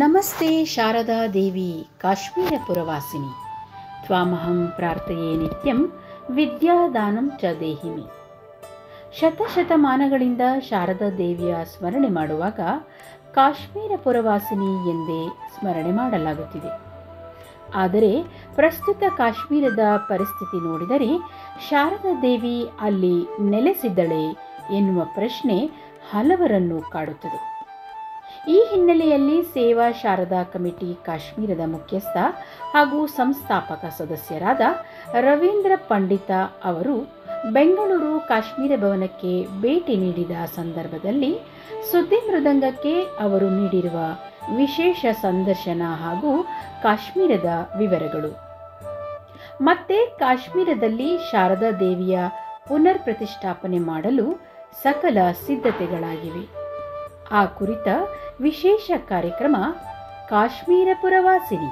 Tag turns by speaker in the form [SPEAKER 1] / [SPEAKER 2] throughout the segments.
[SPEAKER 1] ನಮಸ್ತೆ ಶಾರದಾ ದೇವಿ ಕಾಶ್ಮೀರ ಪುರವಾಸಿನಿ ತ್ವಾಮಹಂ ಪ್ರಾರ್ಥಯೇ ನಿತ್ಯಂ ವಿದ್ಯಾದಾನಂ ಚ ದೇಹಿಮೆ. ಶತಶತಮಾನಗಳಿಂದ ಶಾರದಾ ದೇವಿಯ ಸ್ಮರಣೆ ಮಾಡುವಾಗ ಕಾಶ್ಮೀರ ಪುರವಾಸಿನಿ ಎಂದೇ ಸ್ಮರಣೆ ಮಾಡಲಾಗುತ್ತಿದೆ. ಆದರೆ ಪ್ರಸ್ತುತ ಕಾಶ್ಮೀರದ ಪರಿಸ್ಥಿತಿ ನೋಡಿದರೆ ಶಾರದಾ ದೇವಿ ಅಲ್ಲಿ ನೆಲೆಸಿದ್ದಳೆ ಎನ್ನುವ ಪ್ರಶ್ನೆ ಹಲವರನ್ನು ಕಾಡುತ್ತದೆ. ಈ ಹಿನ್ನೆಲೆಯಲ್ಲಿ ಸೇವಾ ಶಾರದಾ ಕಮಿಟಿ ಕಾಶ್ಮೀರದ ಮುಖ್ಯಸ್ಥ ಹಾಗೂ ಸಂಸ್ಥಾಪಕ ಸದಸ್ಯರಾದ ರವೀಂದ್ರ ಪಂಡಿತ ಅವರು ಬೆಂಗಳೂರು ಕಾಶ್ಮೀರ ಭವನಕ್ಕೆ ಭೇಟಿ ನೀಡಿದ ಸಂದರ್ಭದಲ್ಲಿ ಸುದ್ದಿ ಮೃದಂಗಕ್ಕೆ ಅವರು ನೀಡಿರುವ ವಿಶೇಷ ಸಂದರ್ಶನ ಹಾಗೂ ಕಾಶ್ಮೀರದ ವಿವರಗಳು ಮತ್ತೆ ಕಾಶ್ಮೀರದಲ್ಲಿ ಶಾರದಾ ದೇವಿಯ ಪುನರ್ ಪ್ರತಿಷ್ಠಾಪನೆ ಮಾಡಲು ಸಕಲ ಸಿದ್ಧತೆಗಳಾಗಿವೆ. ಆ ಕುರಿತ ವಿಶೇಷ ಕಾರ್ಯಕ್ರಮ ಕಾಶ್ಮೀರ ಪುರವಾಸಿನಿ.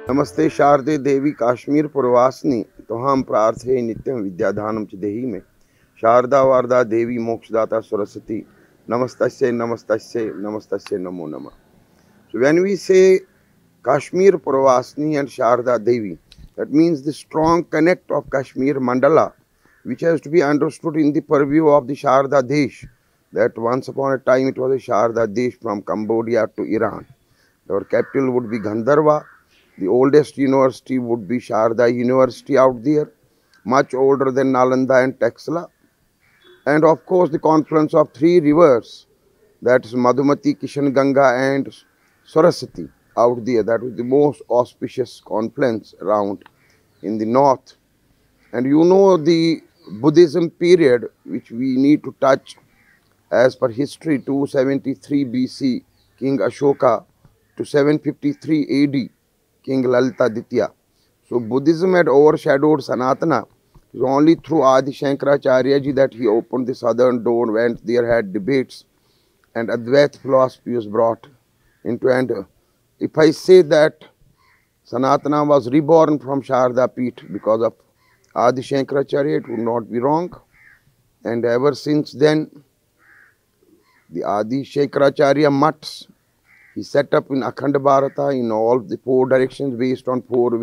[SPEAKER 2] नमस्ते शारदे देवी काश्मीर पुरवासिनी तोहाम प्रार्थे नित्यं विद्यादानं च देहि में. शारदा वारदा देवी मोक्षदाता सरस्वती नमस्तस्यै नमस्तस्यै नमस्तस्यै नमो नमः. So when we say Kashmir Puravasini and Sharda Devi, that means the strong connect of Kashmir Mandala, which has to be understood in the purview of the Sharda Desh. that once upon a time it was a Sharda Desh from Cambodia to Iran. Our capital would be Gandharva. The oldest university would be Sharda University out there, much older than Nalanda and Taxila. And of course, the confluence of three rivers, that is Madhumati, Kishanganga, and Saraswati out there. That was the most auspicious confluence around in the north. And you know the Buddhism period, which we need to touch as per history, 273 BC, King Ashoka, to 753 AD, King Lalita Ditya. So Buddhism had overshadowed Sanatana. It was only through Adi Shankaracharya ji that he opened the southern door, went there, had debates, and Advaita philosophy was brought into. And if I say that Sanatana was reborn from Sharda Peeth because of Adi Shankaracharya, it would not be wrong. And ever since then, the Adi Shankaracharya mutts, he set up in Akhanda Bharata in all the four directions based on four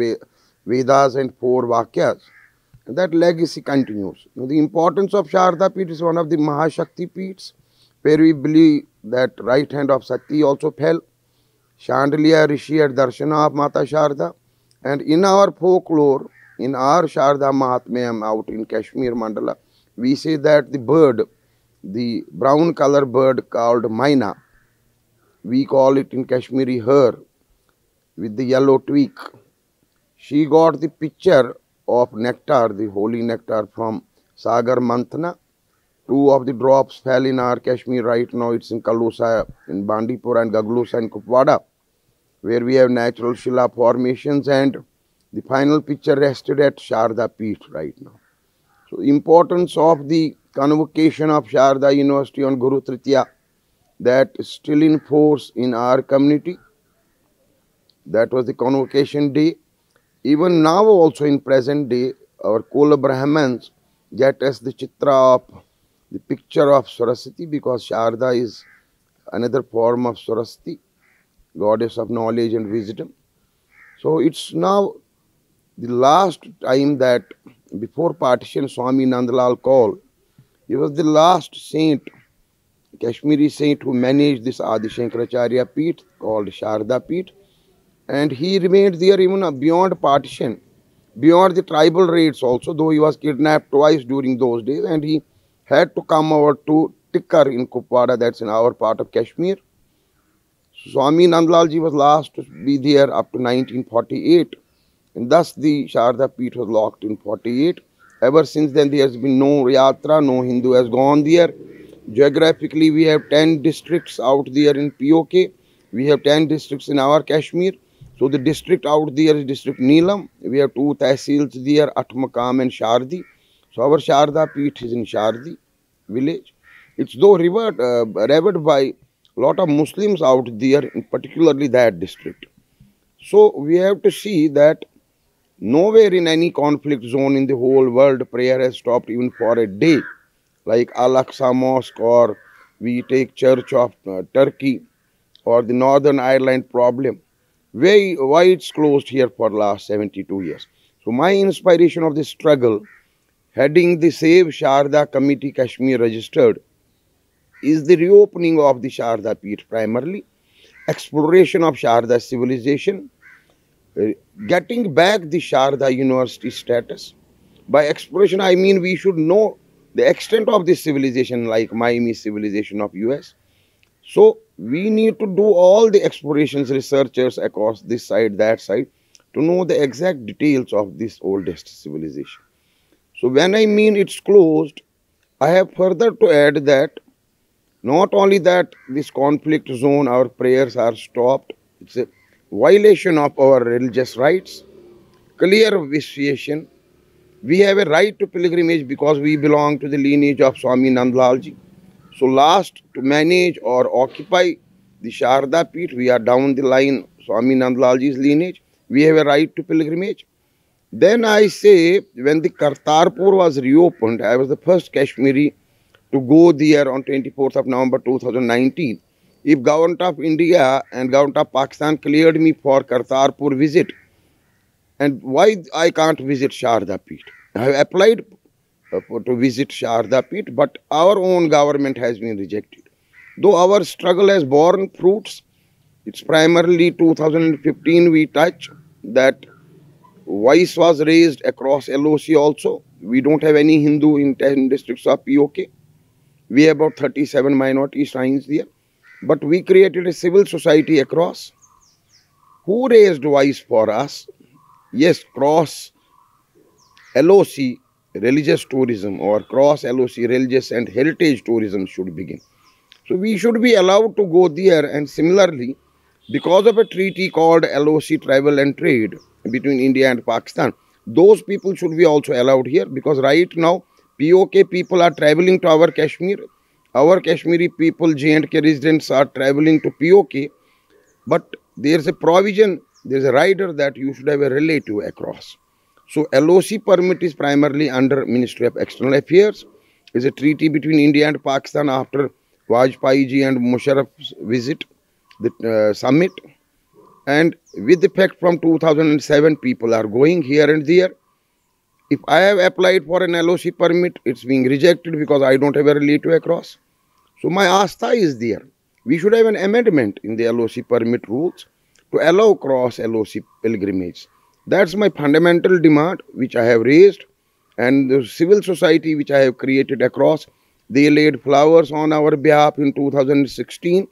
[SPEAKER 2] Vedas and four Vakyas. And that legacy continues. Now, the importance of Sharda Peeth is one of the Mahashakti Peeths, where we believe that right hand of Sati also fell. Chandelier Rishi at Darshana of Mata Sharda. And in our folklore, in our Sharda Mahatmyam out in Kashmir Mandala, we say that the bird, the brown color bird called Maina, we call it in Kashmiri her, with the yellow tweak. She got the picture of nectar, the holy nectar from Sagar Manthana. Two of the drops fell in our Kashmir right now. It's in Kalusa, in Bandipur, and Gaglusa in Kupwada, where we have natural Shila formations, and the final picture rested at Sharda Peeth right now. So, importance of the convocation of Sharda University on Guru Tritiya, that is still in force in our community. That was the convocation day. Even now also in present day, our Kola Brahmins get us the chitra of the picture of Saraswati, because Sharda is another form of Saraswati, goddess of knowledge and wisdom. So it's now the last time that before partition Swami Nandlal Kaul, he was the last saint, Kashmiri saint who managed this Adi Shankaracharya Peeth called Sharda Peeth. And he remained there even beyond partition, beyond the tribal raids also, though he was kidnapped twice during those days, and he had to come over to Tikkar in Kupwada, that's in our part of Kashmir. Swami Nandlalji was last to be there up to 1948, and thus the Sharda Peeth was locked in 48. Ever since then there has been no yatra, no Hindu has gone there. Geographically we have 10 districts out there in POK, we have 10 districts in our Kashmir. So the district out there is District Neelam. We have two tehsils there, Atmakam and Shardi. So our Sharda Peeth is in Shardi village. It's though revered by a lot of Muslims out there, in particularly that district. So we have to see that nowhere in any conflict zone in the whole world prayer has stopped even for a day. Like Al-Aqsa Mosque, or we take Church of Turkey, or the Northern Ireland problem. Why it's closed here for last 72 years. So my inspiration of this struggle, heading the Save Sharda Committee Kashmir registered, is the reopening of the Sharda Peeth primarily, exploration of Sharda civilization, getting back the Sharda University status. By exploration I mean we should know the extent of this civilization, like Miami civilization of US. So we need to do all the explorations, researchers across this side, that side, to know the exact details of this oldest civilization. So when I mean it's closed, I have further to add that not only that this conflict zone, our prayers are stopped, it's a violation of our religious rights, clear vitiation. We have a right to pilgrimage because we belong to the lineage of Swami Nandlalji. So last to manage or occupy the Sharda Peeth, we are down the line, Swami Nandlalji's lineage, we have a right to pilgrimage. Then I say, when the Kartarpur was reopened, I was the first Kashmiri to go there on 24th of November 2019. If Government of India and Government of Pakistan cleared me for Kartarpur visit, and why I can't visit Sharda Peeth? I have applied to visit Sharda Peeth, but our own government has been rejected. Though our struggle has borne fruits, it's primarily 2015 we touch that voice was raised across LOC also. We don't have any Hindu in 10 districts of POK. We have about 37 minority shrines there. But we created a civil society across who raised voice for us. Yes, cross LOC religious tourism or cross LOC religious and heritage tourism should begin. So we should be allowed to go there, and similarly, because of a treaty called LOC Travel and Trade between India and Pakistan, those people should be also allowed here, because right now POK people are traveling to our Kashmir. Our Kashmiri people, J&K residents are traveling to POK, but there's a provision, there's a rider that you should have a relative across. So LOC permit is primarily under Ministry of External Affairs. It's a treaty between India and Pakistan after Vajpayee ji and Musharraf's visit, the summit. And with effect from 2007, people are going here and there. If I have applied for an LOC permit, it's being rejected because I don't have a relative across. So my asta is there. We should have an amendment in the LOC permit rules to allow cross LOC pilgrimage. That's my fundamental demand which I have raised, and the civil society which I have created across, they laid flowers on our behalf in 2016.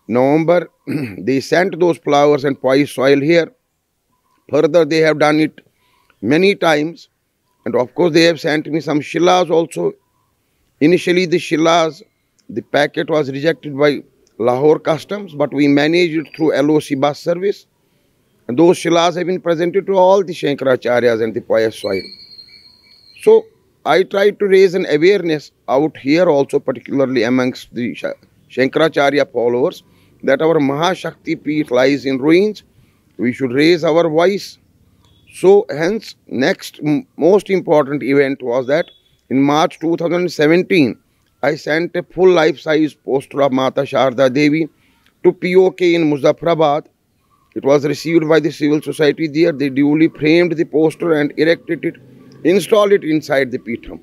[SPEAKER 2] November, they sent those flowers and poised soil here. Further, they have done it many times, and of course they have sent me some shillas also. Initially the shillas, the packet was rejected by Lahore Customs, but we managed it through LOC bus service. And those shillas have been presented to all the Shankaracharyas and the pious soil. So I try to raise an awareness out here also, particularly amongst the Shankaracharya followers, that our Mahashakti Peeth lies in ruins. We should raise our voice. So hence, next most important event was that in March 2017, I sent a full life-size poster of Mata Sharda Devi to POK in Muzaffarabad. It was received by the civil society there. They duly framed the poster and erected it, installed it inside the Peetham.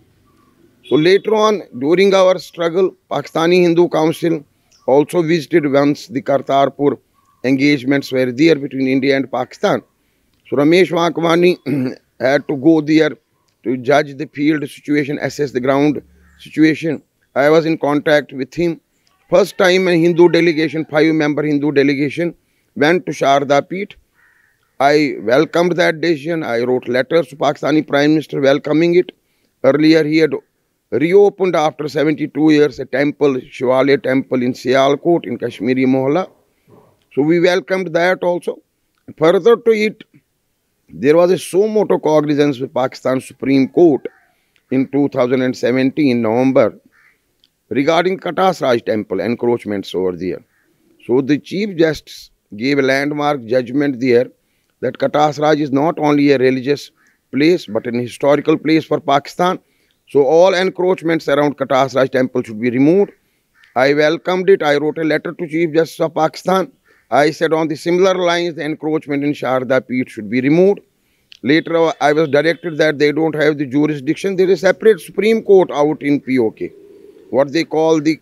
[SPEAKER 2] So later on, during our struggle, Pakistani Hindu Council also visited once the Kartarpur engagements were there between India and Pakistan. So Ramesh Vakwani had to go there to judge the field situation, assess the ground situation. I was in contact with him. First time a Hindu delegation, 5-member Hindu delegation, went to Sharda Peeth. I welcomed that decision. I wrote letters to Pakistani Prime Minister welcoming it. Earlier he had reopened after 72 years a temple, Shivalaya temple in Sialkot in Kashmiri Mohalla. So we welcomed that also. Further to it, there was a suo motu cognizance with Pakistan Supreme Court in 2017 November regarding Katas Raj temple encroachments over there. So the Chief Justice gave a landmark judgment there that Katas Raj is not only a religious place but an historical place for Pakistan. So all encroachments around Katas Raj temple should be removed. I welcomed it. I wrote a letter to Chief Justice of Pakistan. I said on the similar lines the encroachment in Sharda Peeth should be removed. Later I was directed that they don't have the jurisdiction. There is a separate Supreme Court out in POK, what they call the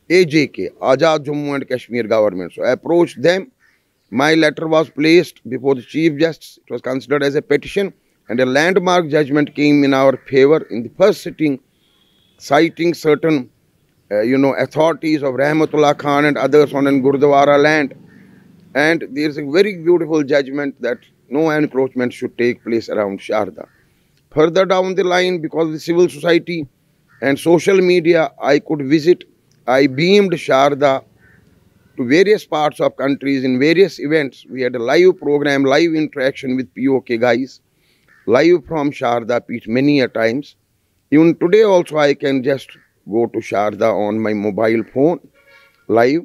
[SPEAKER 2] AJK, Azad Jammu and Kashmir government. So I approached them. My letter was placed before the Chief Justice. It was considered as a petition, and a landmark judgment came in our favor in the first sitting, citing certain authorities of Rahmatullah Khan and others on an Gurdwara land. And there is a very beautiful judgment that no encroachment should take place around Sharda. Further down the line, because of the civil society and social media, I could visit. I beamed Sharda to various parts of countries in various events. We had a live program, live interaction with POK guys, live from Sharda Peeth many a times. Even today also I can just go to Sharda on my mobile phone, live.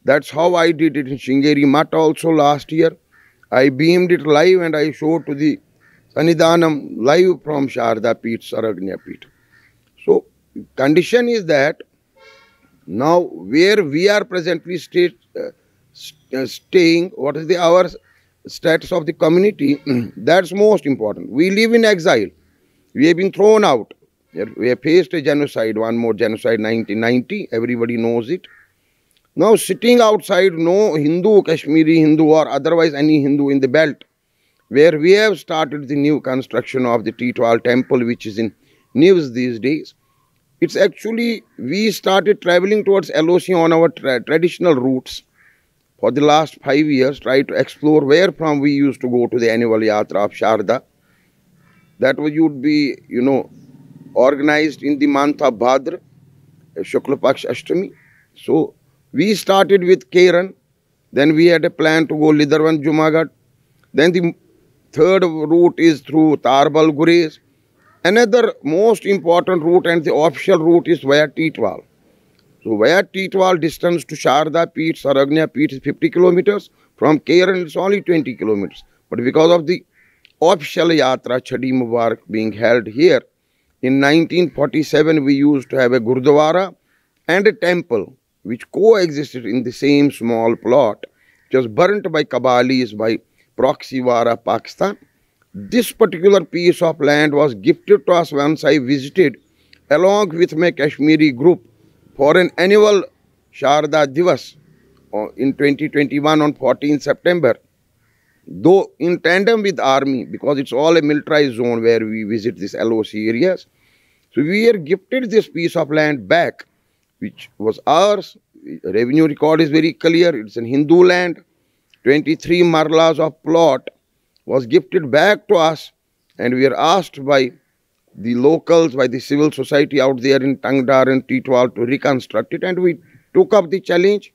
[SPEAKER 2] That's how I did it in Shingeri Math also last year. I beamed it live and I showed to the Sanidhanam live from Sharda Peeth, Saragnya Peeth. So, condition is that now where we are presently staying, what is our status of the community, that's most important. We live in exile. We have been thrown out. We have faced a genocide, one more genocide, 1990. Everybody knows it. Now, sitting outside, no Hindu, Kashmiri Hindu, or otherwise any Hindu in the belt, where we have started the new construction of the Titwal temple, which is in news these days. It's actually, we started traveling towards LOC on our traditional routes for the last 5 years, try to explore where from we used to go to the annual Yatra of Sharda. That would be, organized in the month of Bhadra, Shukla Paksh Ashtami. So, we started with Keran, then we had a plan to go Lidarwan, Jumagadh. Then the third route is through Tarbal, Gurez. Another most important route and the official route is via Titwal. So via Titwal, distance to Sharda Peeth, Saragnya Peeth is 50 kilometers. From Keran it's only 20 kilometers. But because of the official Yatra, Chhadi Mubarak being held here, in 1947 we used to have a Gurdwara and a temple which coexisted in the same small plot, which was burnt by Kabalis by proxy war of Pakistan. This particular piece of land was gifted to us once I visited along with my Kashmiri group for an annual Sharda Divas in 2021 on 14 September. Though in tandem with army, because it's all a militarized zone where we visit these LOC areas. So we are gifted this piece of land back, which was ours. Revenue record is very clear. It's in Hindu land. 23 marlas of plot was gifted back to us, and we are asked by the locals, by the civil society out there in Tangdar and Titwal to reconstruct it, and we took up the challenge.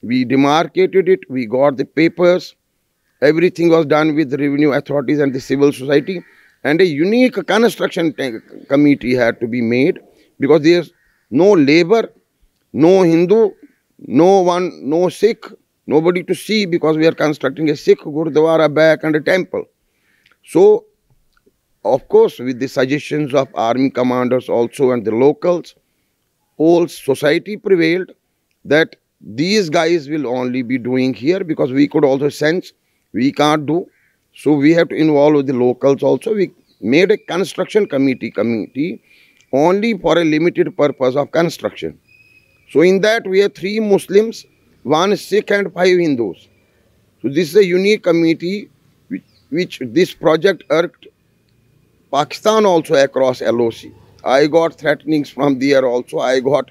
[SPEAKER 2] We demarcated it, we got the papers, everything was done with the revenue authorities and the civil society, and a unique construction committee had to be made because there's no labor, no Hindu, no Sikh, nobody to see because we are constructing a Sikh Gurdwara back and a temple. So, of course, with the suggestions of army commanders also and the locals, whole society prevailed that these guys will only be doing here because we could also sense we can't do. So we have to involve the locals also. We made a construction committee only for a limited purpose of construction. So in that we have 3 Muslims, 1 Sikh and 5 Hindus. So this is a unique committee which this project irked Pakistan also across LOC. I got threatenings from there also. I got,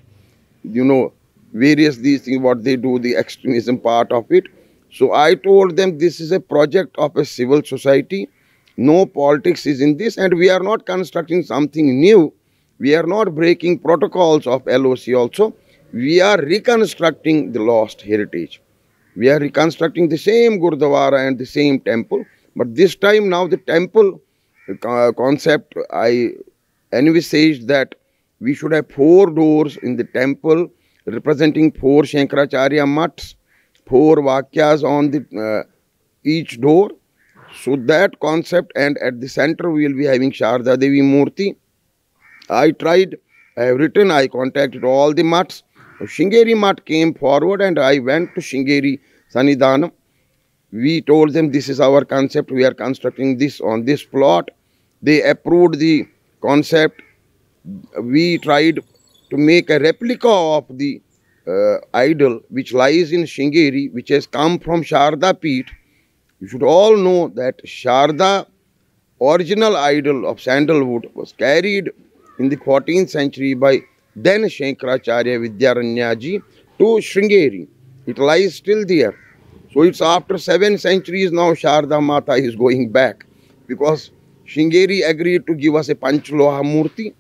[SPEAKER 2] various these things, what they do, the extremism part of it. So I told them this is a project of a civil society. No politics is in this, and we are not constructing something new. We are not breaking protocols of LOC also. We are reconstructing the lost heritage. We are reconstructing the same Gurdwara and the same temple. But this time now the temple concept, I envisaged that we should have 4 doors in the temple representing 4 Shankaracharya mats, 4 Vakyas on the each door. So that concept, and at the center we will be having Sharda Devi Murti. I tried, I have written, I contacted all the mats. Shringeri Mat came forward and I went to Shringeri Sanidhanam. We told them this is our concept, we are constructing this on this plot. They approved the concept. We tried to make a replica of the idol which lies in Shringeri, which has come from Sharda Peeth. You should all know that Sharda, original idol of sandalwood, was carried in the 14th century by then Shankaracharya Vidyaranyaji to Shringeri. It lies still there. So it's after 7 centuries now Sharda Mata is going back, because Shringeri agreed to give us a Panchloha Murti,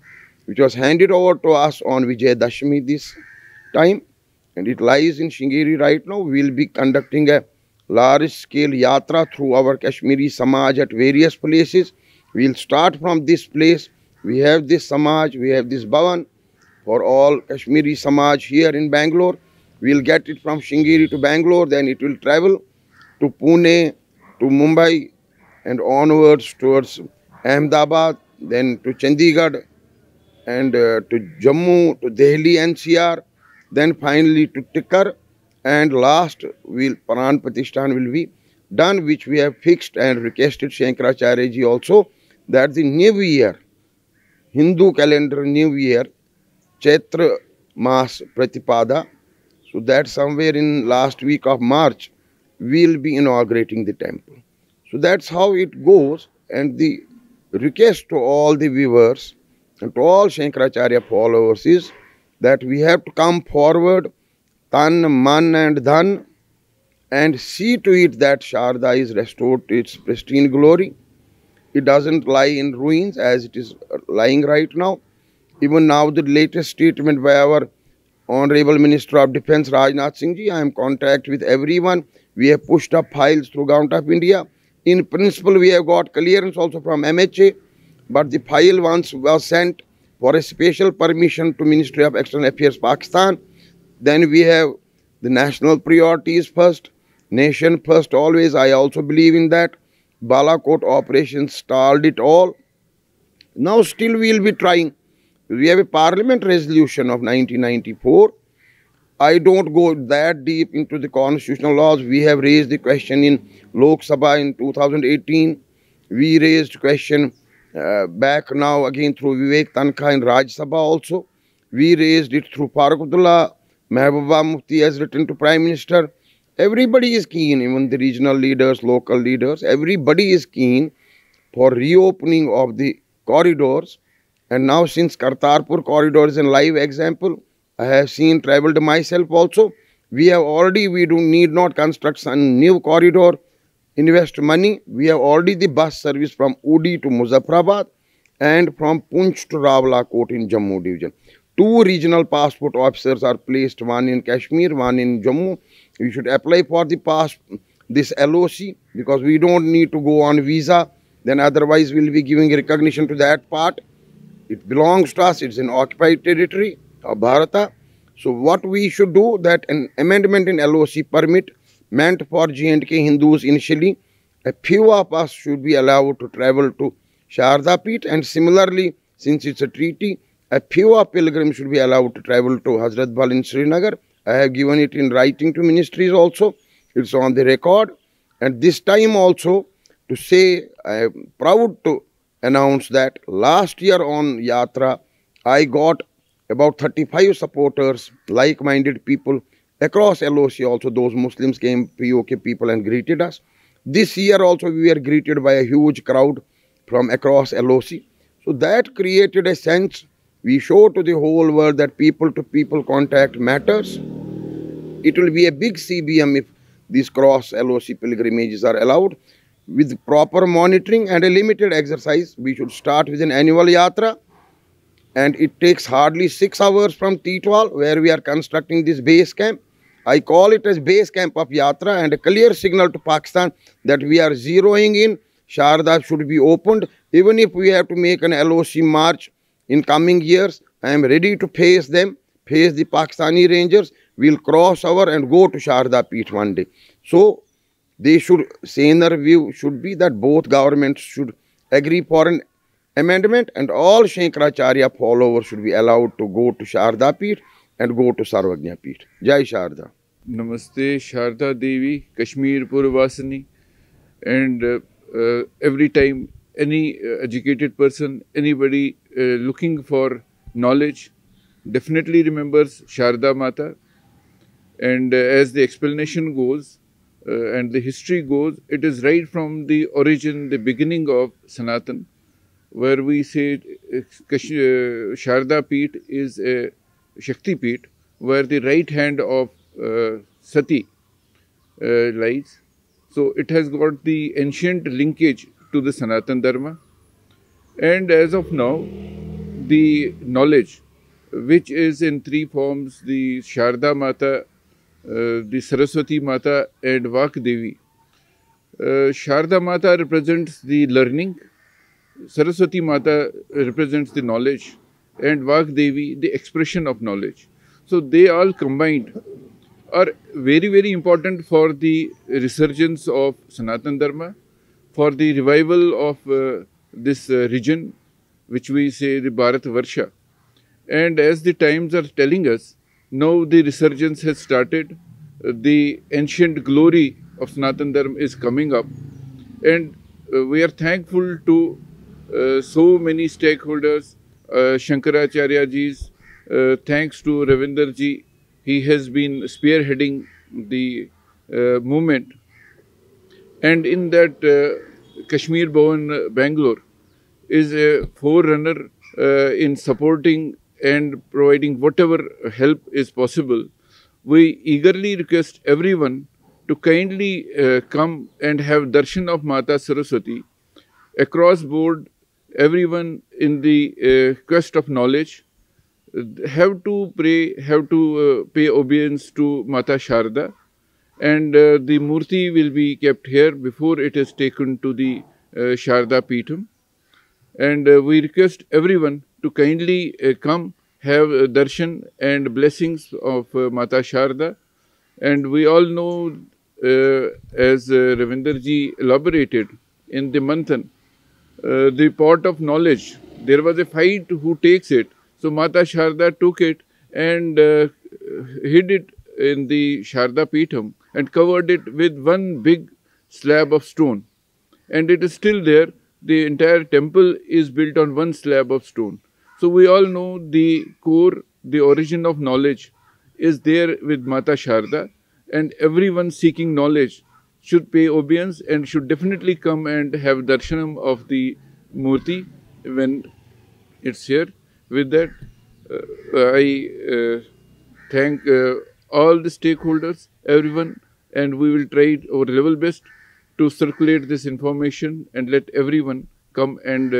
[SPEAKER 2] which was handed over to us on Vijayadashmi this time, and it lies in Shringeri right now. We will be conducting a large-scale yatra through our Kashmiri Samaj at various places. We will start from this place. We have this Samaj, we have this Bhavan for all Kashmiri Samaj here in Bangalore. We will get it from Shringeri to Bangalore, then it will travel to Pune, to Mumbai, and onwards towards Ahmedabad, then to Chandigarh, and to Jammu, to Delhi NCR, then finally to Tikar, and last Pran Pratishthan will be done, which we have fixed and requested Shankaracharya ji also, that the new year Hindu calendar New Year, Chaitra Mas Pratipada. So that somewhere in last week of March, we'll be inaugurating the temple. So that's how it goes. And the request to all the viewers and to all Shankaracharya followers is that we have to come forward, tan, man and dhan, and see to it that Sharda is restored to its pristine glory. It doesn't lie in ruins as it is lying right now. Even now, the latest statement by our Honorable Minister of Defence Rajnath Singh ji, I am in contact with everyone. We have pushed up files through Government of India. In principle, we have got clearance also from MHA, but the file once was sent for a special permission to Ministry of External Affairs Pakistan. Then we have the national priorities first, nation first always. I also believe in that. Balakot operations stalled it all. Now still we will be trying. We have a parliament resolution of 1994. I don't go that deep into the constitutional laws. We have raised the question in Lok Sabha in 2018. We raised question back now again through Vivek Tankha in Raj Sabha also. We raised it through Farukhdullah, Mehbooba Mufti has written to Prime Minister. Everybody is keen, even the regional leaders, local leaders, everybody is keen for reopening of the corridors. And now since Kartarpur corridor is a live example, I have seen, travelled myself also. We need not construct some new corridor, invest money. We have already the bus service from Udi to Muzaffarabad and from Punch to Rawalakot in Jammu division. 2 regional passport officers are placed, one in Kashmir, one in Jammu. We should apply for this LOC because we don't need to go on visa. Then otherwise we'll be giving recognition to that part. It belongs to us. It's an occupied territory of Bharata. So what we should do, that an amendment in LOC permit meant for J&K Hindus initially, a few of us should be allowed to travel to Sharda Peeth, and similarly, since it's a treaty, a few of pilgrims should be allowed to travel to Hazrat Bal in Srinagar. I have given it in writing to ministries also. It's on the record. And this time also to say, I am proud to announce that last year on Yatra, I got about 35 supporters, like-minded people across LOC also. Those Muslims came, POK people, and greeted us. This year also we were greeted by a huge crowd from across LOC. So that created a sense. We show to the whole world that people-to-people contact matters. It will be a big CBM if these cross LOC pilgrimages are allowed. With proper monitoring and a limited exercise, we should start with an annual yatra. And it takes hardly 6 hours from Titwal, where we are constructing this base camp. I call it as base camp of yatra and a clear signal to Pakistan that we are zeroing in. Sharda should be opened. Even if we have to make an LOC march in coming years, I am ready to face them, face the Pakistani Rangers. We'll cross over and go to Sharda Peeth one day. So they should, saner view should be that both governments should agree for an amendment and all Shankaracharya followers should be allowed to go to Sharda Peeth and go to Sarvagnya Peeth. Jai Sharda.
[SPEAKER 3] Namaste Sharda Devi, Kashmir Purvasini. And every time any educated person, anybody looking for knowledge, definitely remembers Sharda Mata. And as the explanation goes and the history goes, it is right from the origin, the beginning of Sanatan, where we say Sharda Peeth is a Shakti Peeth, where the right hand of Sati lies. So it has got the ancient linkage to the Sanatan Dharma. And as of now, the knowledge, which is in 3 forms, the Sharda Mata, the Saraswati Mata and Vak Devi. Sharda Mata represents the learning, Saraswati Mata represents the knowledge, and Vak Devi the expression of knowledge. So they all combined are very, very important for the resurgence of Sanatan Dharma, for the revival of this region, which we say the Bharat Varsha. And as the times are telling us, now the resurgence has started. The ancient glory of Sanatan Dharma is coming up. And we are thankful to so many stakeholders, Shankaracharya ji's, thanks to Ravinder ji, he has been spearheading the movement. And in that Kashmir Bhavan Bangalore is a forerunner in supporting and providing whatever help is possible. We eagerly request everyone to kindly come and have darshan of Mata Saraswati. Across board, everyone in the quest of knowledge have to pray, have to pay obedience to Mata Sharda, and the Murti will be kept here before it is taken to the Sharda Peetham. And we request everyone to kindly come, have darshan and blessings of Mata Sharda. And we all know, as Ravinder ji elaborated in the Manthan, the pot of knowledge, there was a fight who takes it. So Mata Sharda took it and hid it in the Sharda Peetham and covered it with one big slab of stone. And it is still there. The entire temple is built on one slab of stone. So we all know the core, the origin of knowledge is there with Mata Sharda, and everyone seeking knowledge should pay obedience and should definitely come and have darshanam of the Murti when it's here. With that, I thank all the stakeholders, everyone, and we will try our level best to circulate this information and let everyone come and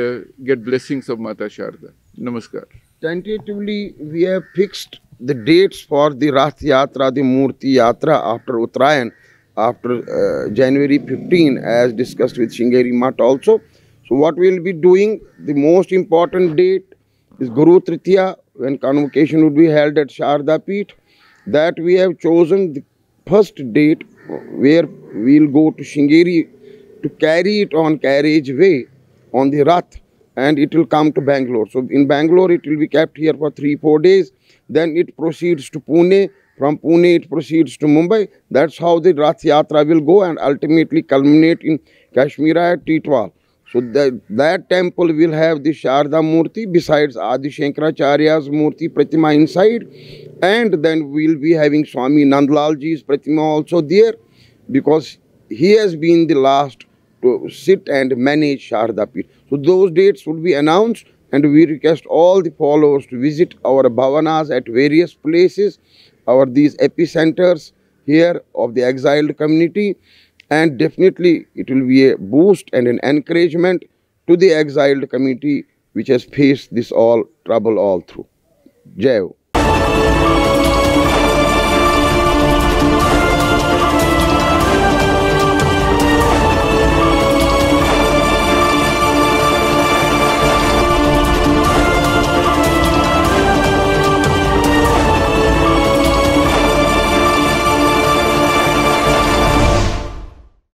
[SPEAKER 3] get blessings of Mata Sharda. Namaskar.
[SPEAKER 2] Tentatively, we have fixed the dates for the Rath Yatra, the Murti Yatra after Uttarayan, after January 15, as discussed with Shringeri Math also. So what we will be doing, the most important date is Guru Tritiya, when convocation would be held at Sharda Peeth. That we have chosen the first date where we will go to Shringeri to carry it on carriage way on the Rath, and it will come to Bangalore. So in Bangalore it will be kept here for 3-4 days. Then it proceeds to Pune. From Pune it proceeds to Mumbai. That's how the Rath Yatra will go and ultimately culminate in Kashmir at Titwal. So that temple will have the Sharda Murti besides Adi Shankaracharya's Murti Pratima inside. And then we will be having Swami Nandlal Ji's Pratima also there, because he has been the last to sit and manage Sharda Peeth. So those dates will be announced, and we request all the followers to visit our bhavanas at various places, these epicenters here of the exiled community, and definitely it will be a boost and an encouragement to the exiled community which has faced this all trouble all through. Jai Ho.